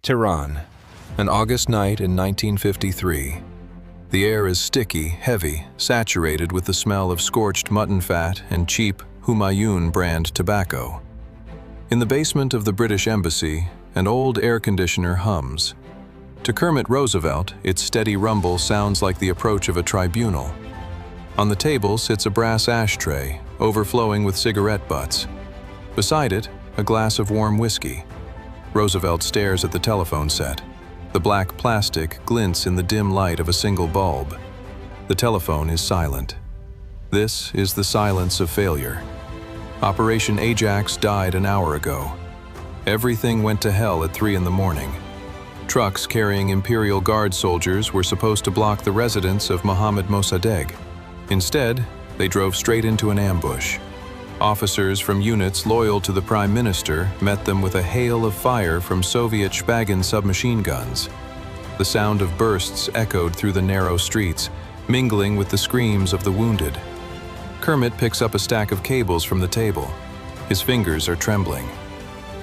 Tehran, an August night in 1953. The air is sticky, heavy, saturated with the smell of scorched mutton fat and cheap Humayun brand tobacco. In the basement of the British Embassy, an old air conditioner hums. To Kermit Roosevelt, its steady rumble sounds like the approach of a tribunal. On the table sits a brass ashtray, overflowing with cigarette butts. Beside it, a glass of warm whiskey. Roosevelt stares at the telephone set. The black plastic glints in the dim light of a single bulb. The telephone is silent. This is the silence of failure. Operation Ajax died an hour ago. Everything went to hell at 3 in the morning. Trucks carrying Imperial Guard soldiers were supposed to block the residence of Mohammad Mossadegh. Instead, they drove straight into an ambush. Officers from units loyal to the Prime Minister met them with a hail of fire from Soviet Shpagin submachine guns. The sound of bursts echoed through the narrow streets, mingling with the screams of the wounded. Kermit picks up a stack of cables from the table. His fingers are trembling.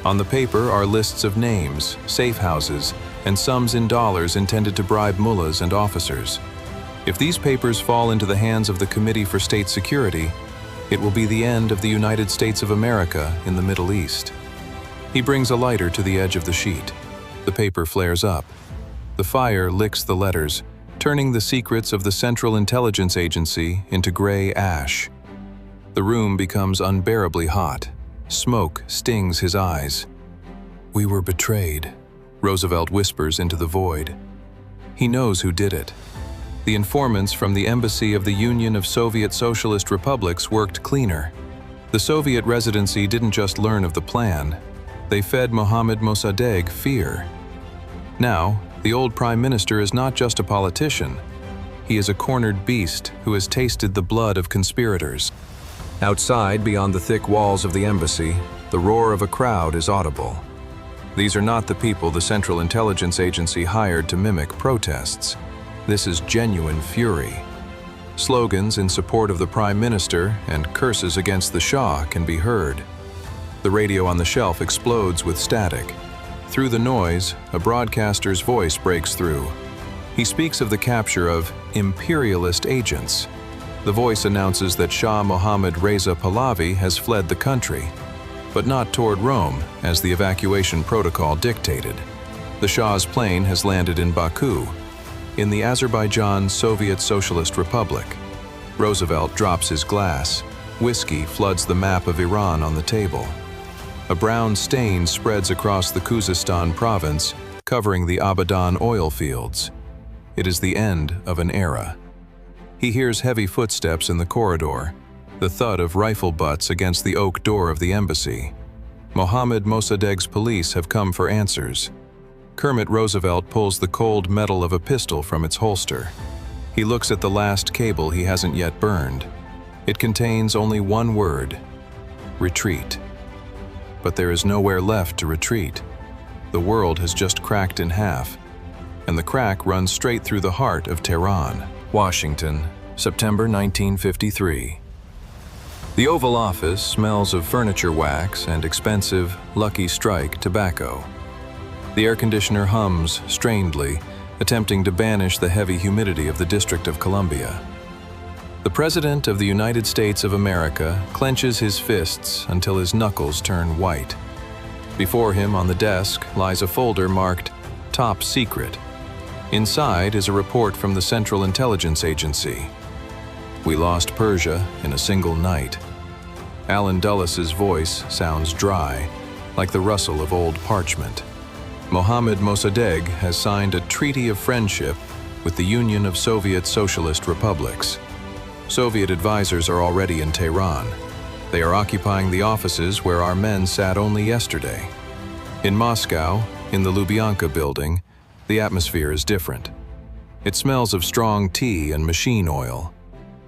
On the paper are lists of names, safe houses, and sums in dollars intended to bribe mullahs and officers. If these papers fall into the hands of the Committee for State Security, it will be the end of the United States of America in the Middle East. He brings a lighter to the edge of the sheet. The paper flares up. The fire licks the letters, turning the secrets of the Central Intelligence Agency into gray ash. The room becomes unbearably hot. Smoke stings his eyes. "We were betrayed," Roosevelt whispers into the void. He knows who did it. The informants from the embassy of the Union of Soviet Socialist Republics worked cleaner. The Soviet residency didn't just learn of the plan, they fed Mohammad Mossadegh fear. Now, the old Prime Minister is not just a politician, he is a cornered beast who has tasted the blood of conspirators. Outside, beyond the thick walls of the embassy, the roar of a crowd is audible. These are not the people the Central Intelligence Agency hired to mimic protests. This is genuine fury. Slogans in support of the Prime Minister and curses against the Shah can be heard. The radio on the shelf explodes with static. Through the noise, a broadcaster's voice breaks through. He speaks of the capture of imperialist agents. The voice announces that Shah Mohammad Reza Pahlavi has fled the country, but not toward Rome, as the evacuation protocol dictated. The Shah's plane has landed in Baku, in the Azerbaijan Soviet Socialist Republic. Roosevelt drops his glass. Whiskey floods the map of Iran on the table. A brown stain spreads across the Khuzestan province, covering the Abadan oil fields. It is the end of an era. He hears heavy footsteps in the corridor, the thud of rifle butts against the oak door of the embassy. Mohammad Mossadegh's police have come for answers. Kermit Roosevelt pulls the cold metal of a pistol from its holster. He looks at the last cable he hasn't yet burned. It contains only one word: retreat. But there is nowhere left to retreat. The world has just cracked in half, and the crack runs straight through the heart of Tehran. Washington, September 1953. The Oval Office smells of furniture wax and expensive Lucky Strike tobacco. The air conditioner hums strainedly, attempting to banish the heavy humidity of the District of Columbia. The President of the United States of America clenches his fists until his knuckles turn white. Before him on the desk lies a folder marked Top Secret. Inside is a report from the Central Intelligence Agency. "We lost Persia in a single night." Alan Dulles' voice sounds dry, like the rustle of old parchment. Mohammad Mossadegh has signed a treaty of friendship with the Union of Soviet Socialist Republics. Soviet advisors are already in Tehran. They are occupying the offices where our men sat only yesterday. In Moscow, in the Lubyanka building, the atmosphere is different. It smells of strong tea and machine oil.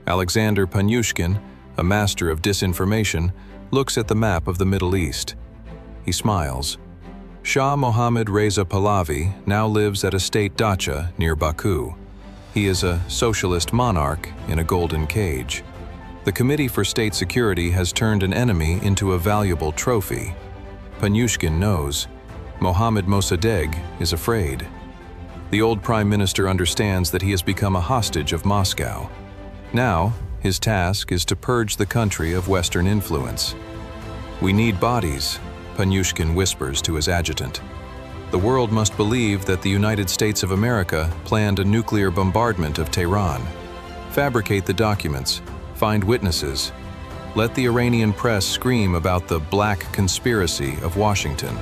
Alexander Panyushkin, a master of disinformation, looks at the map of the Middle East. He smiles. Shah Mohammad Reza Pahlavi now lives at a state dacha near Baku. He is a socialist monarch in a golden cage. The Committee for State Security has turned an enemy into a valuable trophy. Panyushkin knows Mohammad Mossadegh is afraid. The old prime minister understands that he has become a hostage of Moscow. Now, his task is to purge the country of Western influence. "We need bodies," Panyushkin whispers to his adjutant. "The world must believe that the United States of America planned a nuclear bombardment of Tehran. Fabricate the documents, find witnesses. Let the Iranian press scream about the black conspiracy of Washington."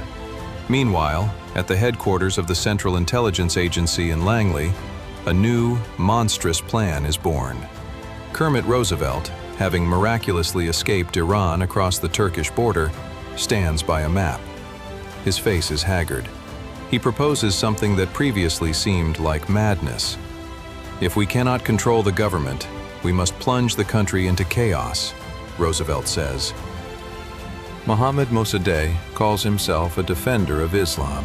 Meanwhile, at the headquarters of the Central Intelligence Agency in Langley, a new, monstrous plan is born. Kermit Roosevelt, having miraculously escaped Iran across the Turkish border, stands by a map. His face is haggard. He proposes something that previously seemed like madness. "If we cannot control the government, we must plunge the country into chaos," Roosevelt says. Mohammad Mossadegh calls himself a defender of Islam,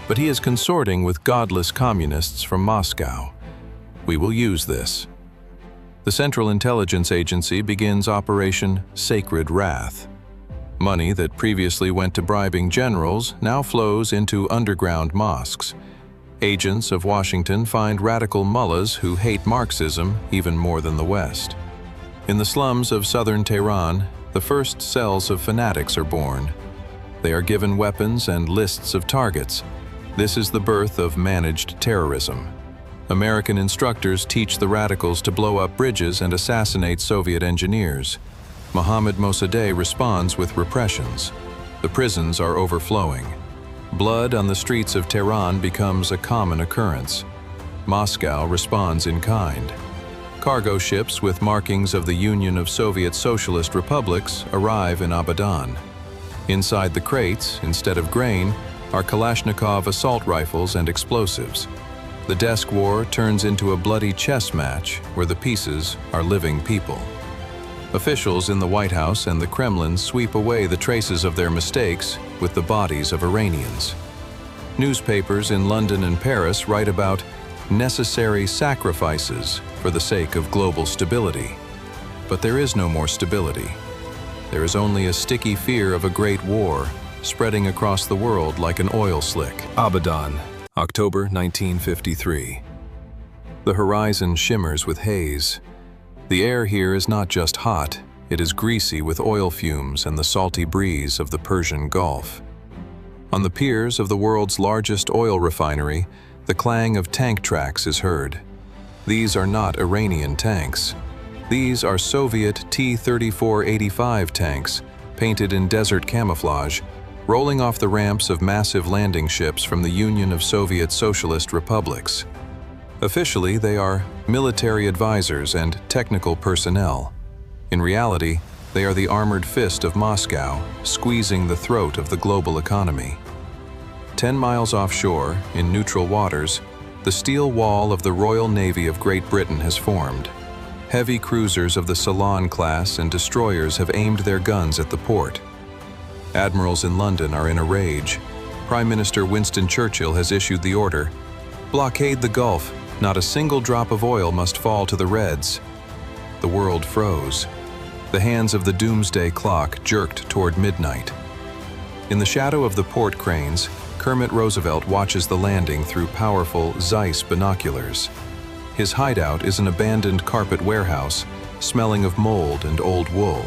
but he is consorting with godless communists from Moscow. "We will use this." The Central Intelligence Agency begins Operation Sacred Wrath. Money that previously went to bribing generals now flows into underground mosques. Agents of Washington find radical mullahs who hate Marxism even more than the West. In the slums of southern Tehran, the first cells of fanatics are born. They are given weapons and lists of targets. This is the birth of managed terrorism. American instructors teach the radicals to blow up bridges and assassinate Soviet engineers. Mohammad Mossadegh responds with repressions. The prisons are overflowing. Blood on the streets of Tehran becomes a common occurrence. Moscow responds in kind. Cargo ships with markings of the Union of Soviet Socialist Republics arrive in Abadan. Inside the crates, instead of grain, are Kalashnikov assault rifles and explosives. The desk war turns into a bloody chess match where the pieces are living people. Officials in the White House and the Kremlin sweep away the traces of their mistakes with the bodies of Iranians. Newspapers in London and Paris write about necessary sacrifices for the sake of global stability. But there is no more stability. There is only a sticky fear of a great war spreading across the world like an oil slick. Abadan, October 1953. The horizon shimmers with haze. The air here is not just hot, it is greasy with oil fumes and the salty breeze of the Persian Gulf. On the piers of the world's largest oil refinery, the clang of tank tracks is heard. These are not Iranian tanks. These are Soviet T-34-85 tanks, painted in desert camouflage, rolling off the ramps of massive landing ships from the Union of Soviet Socialist Republics. Officially, they are military advisors and technical personnel. In reality, they are the armored fist of Moscow, squeezing the throat of the global economy. 10 miles offshore, in neutral waters, the steel wall of the Royal Navy of Great Britain has formed. Heavy cruisers of the Ceylon class and destroyers have aimed their guns at the port. Admirals in London are in a rage. Prime Minister Winston Churchill has issued the order: blockade the Gulf, not a single drop of oil must fall to the Reds. The world froze. The hands of the doomsday clock jerked toward midnight. In the shadow of the port cranes, Kermit Roosevelt watches the landing through powerful Zeiss binoculars. His hideout is an abandoned carpet warehouse, smelling of mold and old wool.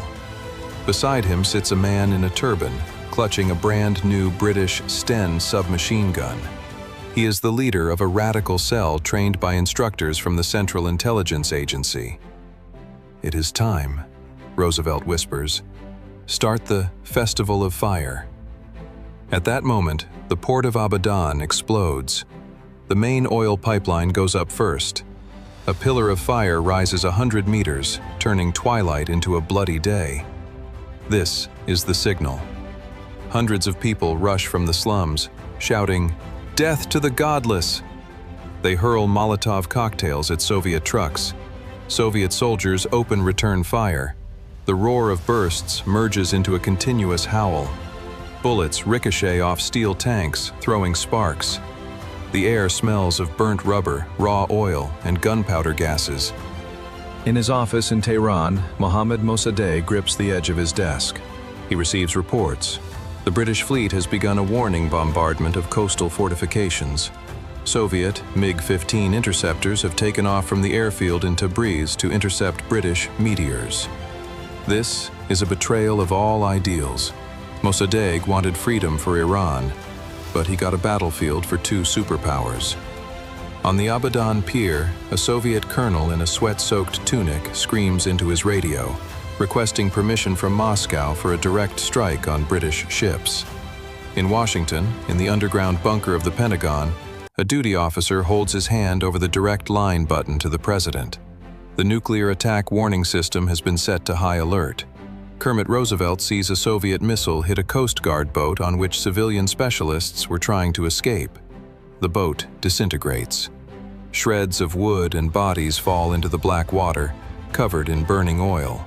Beside him sits a man in a turban, clutching a brand new British Sten submachine gun. He is the leader of a radical cell trained by instructors from the Central Intelligence Agency. "It is time," Roosevelt whispers. "Start the Festival of Fire." At that moment, the port of Abadan explodes. The main oil pipeline goes up first. A pillar of fire rises 100 meters, turning twilight into a bloody day. This is the signal. Hundreds of people rush from the slums, shouting, "Death to the godless!" They hurl Molotov cocktails at Soviet trucks. Soviet soldiers open return fire. The roar of bursts merges into a continuous howl. Bullets ricochet off steel tanks, throwing sparks. The air smells of burnt rubber, raw oil, and gunpowder gases. In his office in Tehran, Mohammad Mossadegh grips the edge of his desk. He receives reports. The British fleet has begun a warning bombardment of coastal fortifications. Soviet MiG-15 interceptors have taken off from the airfield in Tabriz to intercept British meteors. This is a betrayal of all ideals. Mossadegh wanted freedom for Iran, but he got a battlefield for two superpowers. On the Abadan pier, a Soviet colonel in a sweat-soaked tunic screams into his radio, requesting permission from Moscow for a direct strike on British ships. In Washington, in the underground bunker of the Pentagon, a duty officer holds his hand over the direct line button to the president. The nuclear attack warning system has been set to high alert. Kermit Roosevelt sees a Soviet missile hit a Coast Guard boat on which civilian specialists were trying to escape. The boat disintegrates. Shreds of wood and bodies fall into the black water, covered in burning oil.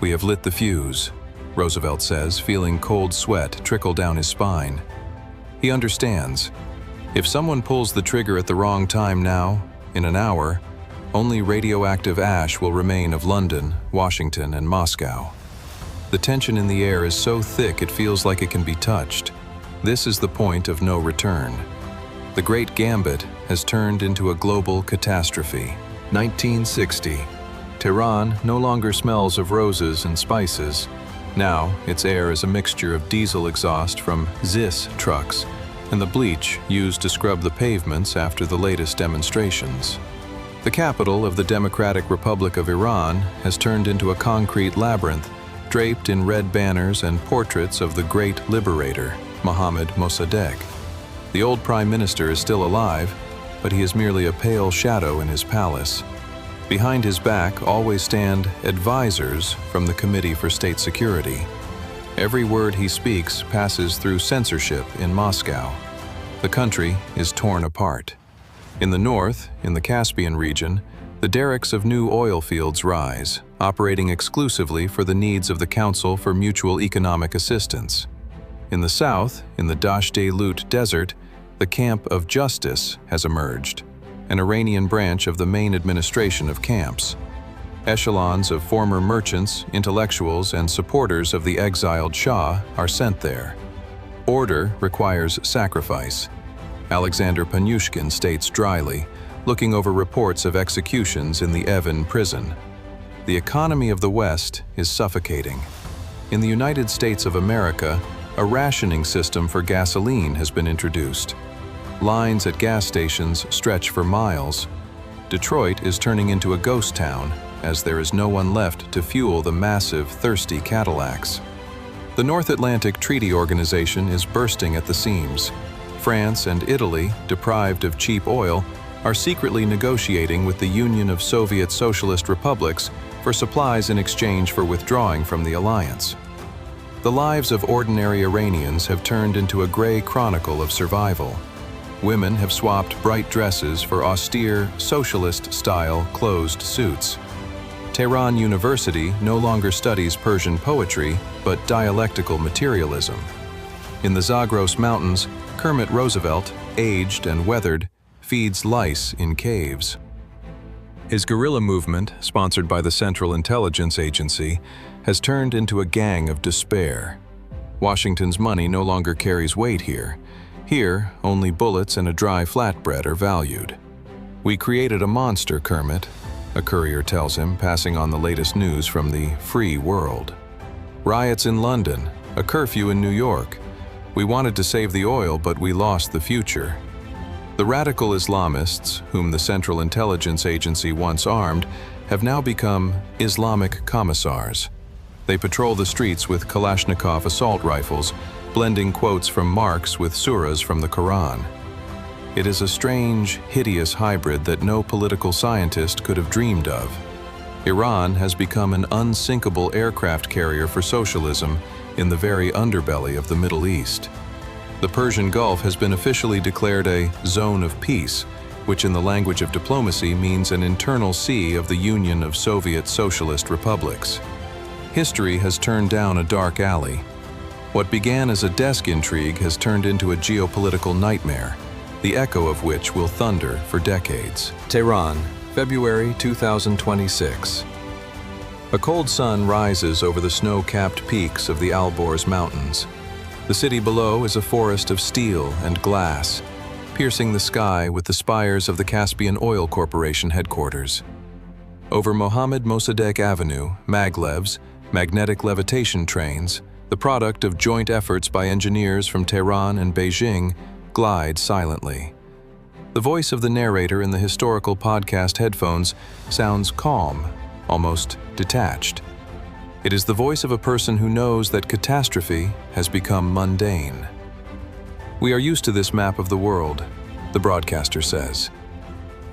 "We have lit the fuse," Roosevelt says, feeling cold sweat trickle down his spine. He understands. If someone pulls the trigger at the wrong time now, in an hour, only radioactive ash will remain of London, Washington, and Moscow. The tension in the air is so thick it feels like it can be touched. This is the point of no return. The Great Gambit has turned into a global catastrophe. 1960. Tehran no longer smells of roses and spices. Now, its air is a mixture of diesel exhaust from ZIS trucks and the bleach used to scrub the pavements after the latest demonstrations. The capital of the Democratic Republic of Iran has turned into a concrete labyrinth, draped in red banners and portraits of the great liberator, Mohammad Mossadegh. The old prime minister is still alive, but he is merely a pale shadow in his palace. Behind his back always stand advisors from the Committee for State Security. Every word he speaks passes through censorship in Moscow. The country is torn apart. In the north, in the Caspian region, the derricks of new oil fields rise, operating exclusively for the needs of the Council for Mutual Economic Assistance. In the south, in the Dasht-e-Lut Desert, the Camp of Justice has emerged, an Iranian branch of the main administration of camps. Echelons of former merchants, intellectuals, and supporters of the exiled Shah are sent there. Order requires sacrifice. Alexander Panyushkin states dryly, looking over reports of executions in the Evin prison. The economy of the West is suffocating. In the United States of America, a rationing system for gasoline has been introduced. Lines at gas stations stretch for miles. Detroit is turning into a ghost town, as there is no one left to fuel the massive, thirsty Cadillacs. The North Atlantic Treaty Organization is bursting at the seams. France and Italy, deprived of cheap oil, are secretly negotiating with the Union of Soviet Socialist Republics for supplies in exchange for withdrawing from the alliance. The lives of ordinary Iranians have turned into a gray chronicle of survival. Women have swapped bright dresses for austere, socialist-style closed suits. Tehran University no longer studies Persian poetry, but dialectical materialism. In the Zagros Mountains, Kermit Roosevelt, aged and weathered, feeds lice in caves. His guerrilla movement, sponsored by the Central Intelligence Agency, has turned into a gang of despair. Washington's money no longer carries weight here. Here, only bullets and a dry flatbread are valued. "We created a monster, Kermit," a courier tells him, passing on the latest news from the free world. "Riots in London, a curfew in New York. We wanted to save the oil, but we lost the future." The radical Islamists, whom the Central Intelligence Agency once armed, have now become Islamic commissars. They patrol the streets with Kalashnikov assault rifles, blending quotes from Marx with surahs from the Quran. It is a strange, hideous hybrid that no political scientist could have dreamed of. Iran has become an unsinkable aircraft carrier for socialism in the very underbelly of the Middle East. The Persian Gulf has been officially declared a zone of peace, which in the language of diplomacy means an internal sea of the Union of Soviet Socialist Republics. History has turned down a dark alley. What began as a desk intrigue has turned into a geopolitical nightmare, the echo of which will thunder for decades. Tehran, February 2026. A cold sun rises over the snow-capped peaks of the Alborz Mountains. The city below is a forest of steel and glass, piercing the sky with the spires of the Caspian Oil Corporation headquarters. Over Mohammad Mossadegh Avenue, maglevs, magnetic levitation trains, the product of joint efforts by engineers from Tehran and Beijing, glide silently. The voice of the narrator in the historical podcast headphones sounds calm, almost detached. It is the voice of a person who knows that catastrophe has become mundane. "We are used to this map of the world," the broadcaster says.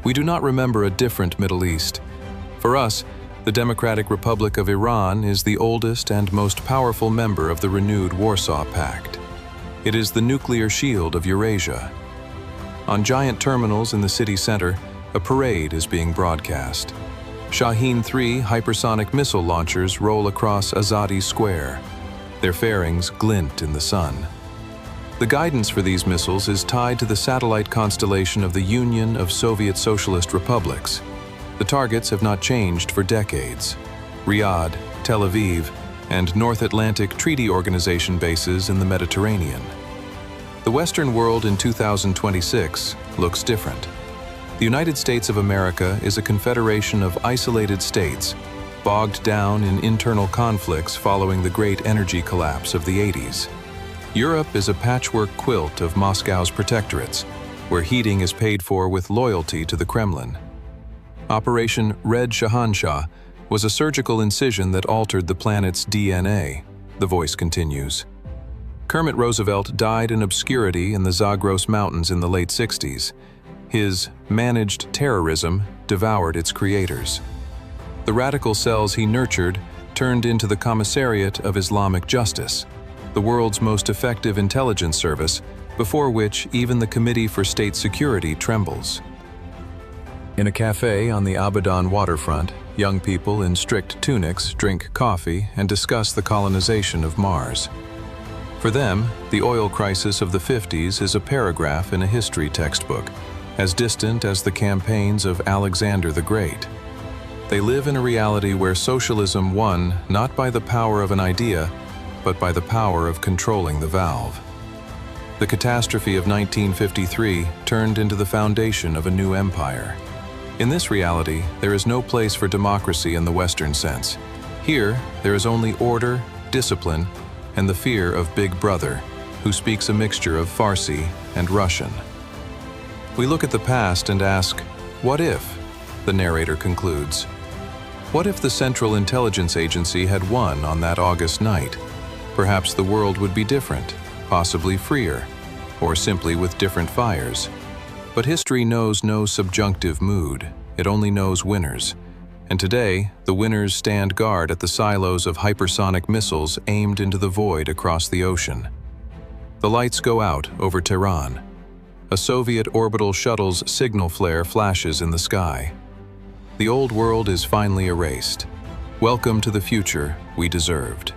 "We do not remember a different Middle East. For us, the Democratic Republic of Iran is the oldest and most powerful member of the renewed Warsaw Pact. It is the nuclear shield of Eurasia." On giant terminals in the city center, a parade is being broadcast. Shahin 3 hypersonic missile launchers roll across Azadi Square. Their fairings glint in the sun. The guidance for these missiles is tied to the satellite constellation of the Union of Soviet Socialist Republics. The targets have not changed for decades: Riyadh, Tel Aviv, and North Atlantic Treaty Organization bases in the Mediterranean. The Western world in 2026 looks different. The United States of America is a confederation of isolated states, bogged down in internal conflicts following the great energy collapse of the 80s. Europe is a patchwork quilt of Moscow's protectorates, where heating is paid for with loyalty to the Kremlin. Operation Red Shahanshah was a surgical incision that altered the planet's DNA, the voice continues. Kermit Roosevelt died in obscurity in the Zagros Mountains in the late 60s. His managed terrorism devoured its creators. The radical cells he nurtured turned into the Commissariat of Islamic Justice, the world's most effective intelligence service, before which even the Committee for State Security trembles. In a cafe on the Abadan waterfront, young people in strict tunics drink coffee and discuss the colonization of Mars. For them, the oil crisis of the 50s is a paragraph in a history textbook, as distant as the campaigns of Alexander the Great. They live in a reality where socialism won not by the power of an idea, but by the power of controlling the valve. The catastrophe of 1953 turned into the foundation of a new empire. In this reality, there is no place for democracy in the Western sense. Here, there is only order, discipline, and the fear of Big Brother, who speaks a mixture of Farsi and Russian. We look at the past and ask, what if? The narrator concludes. What if the Central Intelligence Agency had won on that August night? Perhaps the world would be different, possibly freer, or simply with different fires. But history knows no subjunctive mood, it only knows winners. And today, the winners stand guard at the silos of hypersonic missiles aimed into the void across the ocean. The lights go out over Tehran. A Soviet orbital shuttle's signal flare flashes in the sky. The old world is finally erased. Welcome to the future we deserved.